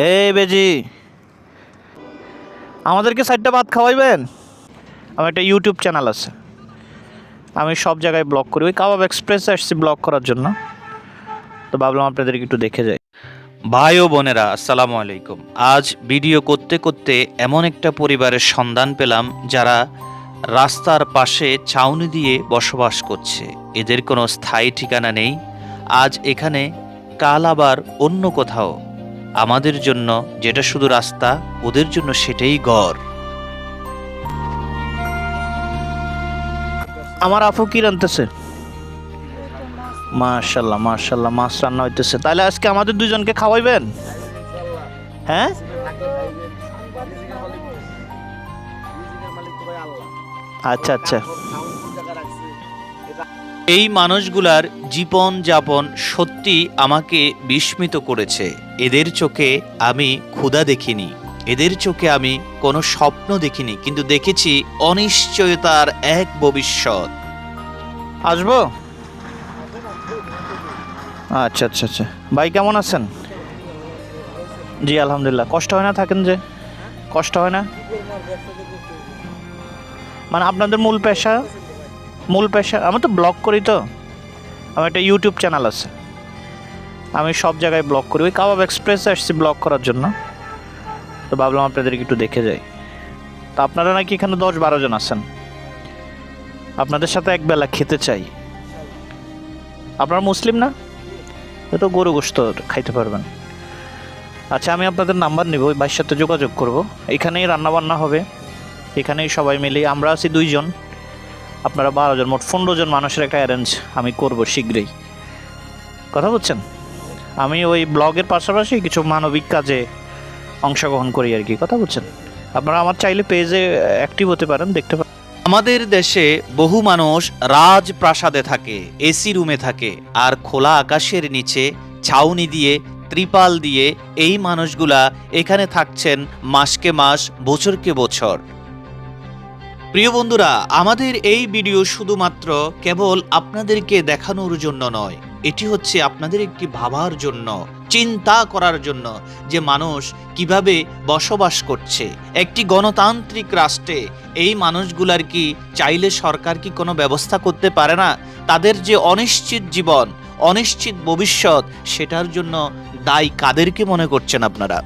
এই বেজি, আমাদেরকে সাইডটা ভাত খাওয়াইবেন? আমার একটা ইউটিউব চ্যানেল আছে, আমি সব জায়গায় ব্লগ করি। ওই কাবাব এক্সপ্রেসে আসছি ব্লগ করার জন্য, তো ভাবলাম আপনাদেরকে একটু দেখে যাই। ভাই ও বোনেরা, আসসালামু আলাইকুম। আজ ভিডিও করতে করতে এমন একটা পরিবারের সন্ধান পেলাম যারা রাস্তার পাশে ছাউনি দিয়ে বসবাস করছে। এদের কোনো স্থায়ী ঠিকানা নেই। আজ এখানে, কাল আবার অন্য কোথাও। আমাদের জন্য যেটা শুধু রাস্তা, ওদের জন্য সেটাই ঘর। আমার আপু কি রান্তেছে? মাশাল্লাহ মাশাল্লাহ, মাছ রান্না হইতেছে। তাহলে আজকে আমাদের দুজনকে খাওয়াইবেন? হ্যাঁ, আচ্ছা আচ্ছা। এই মানুষগুলার জীবন যাপন সত্যি আমাকে বিস্মিত করেছে। এদের চোখে আমি ক্ষুধা দেখিনি, এদের চোখে আমি কোনো স্বপ্ন দেখিনি, কিন্তু দেখেছি অনিশ্চয়তার এক ভবিষ্যৎ। আসবো? আচ্ছা আচ্ছা আচ্ছা। ভাই কেমন আছেন? জি আলহামদুলিল্লাহ। কষ্ট হয় না থাকেন যে? কষ্ট হয় না? মানে আপনাদের মূল পেশা আমি তো ব্লগ করি, তো আমার একটা ইউটিউব চ্যানেল আছে, আমি সব জায়গায় ব্লগ করি। ওই কাবাব এক্সপ্রেসে আসছি ব্লগ করার জন্য, তো ভাবলাম আপনাদেরকে একটু দেখে যাই। তো আপনারা নাকি এখানে 10-12 জন আছেন, আপনাদের সাথে একবেলা খেতে চাই। আপনারা মুসলিম না? তো গরু গোশত খাইতে পারবেন। আচ্ছা, আমি আপনাদের নাম্বার নিব, ওই ভাইয়ের সাথে যোগাযোগ করব। এখানেই রান্নাবান্না হবে, এখানেই সবাই মিলে। আমরা আছি 2 জন, আপনারা 12 জন, মোট 15 জন মানুষের একটা অ্যারেঞ্জ আমি করব শীঘ্রই। কথা বলছেন? আমি ওই ব্লগের পাশাপাশি কিছু মানবিক কাজে অংশগ্রহণ করি আর কি। কথা বলছেন? আপনারা আমার চাইলে পেজে অ্যাক্টিভ হতে পারেন, দেখতে পারেন। আমাদের দেশে বহু মানুষ রাজপ্রাসাদে থাকে, এসি রুমে থাকে, আর খোলা আকাশের নিচে ছাউনি দিয়ে, ত্রিপাল দিয়ে এই মানুষগুলা এখানে থাকছেন মাসকে মাস, বছরকে বছর। প্রিয় বন্ধুরা, আমাদের এই ভিডিও শুধুমাত্র কেবল আপনাদেরকে দেখানোর জন্য নয়, এটি হচ্ছে আপনাদের একটি ভাবার জন্য, চিন্তা করার জন্য, যে মানুষ কিভাবে বসবাস করছে একটি গণতান্ত্রিক রাষ্ট্রে। এই মানুষগুলার কি চাইলে সরকার কি কোনো ব্যবস্থা করতে পারে না? তাদের যে অনিশ্চিত জীবন, অনিশ্চিত ভবিষ্যৎ, সেটার জন্য দায়ী কাদেরকে মনে করছেন আপনারা?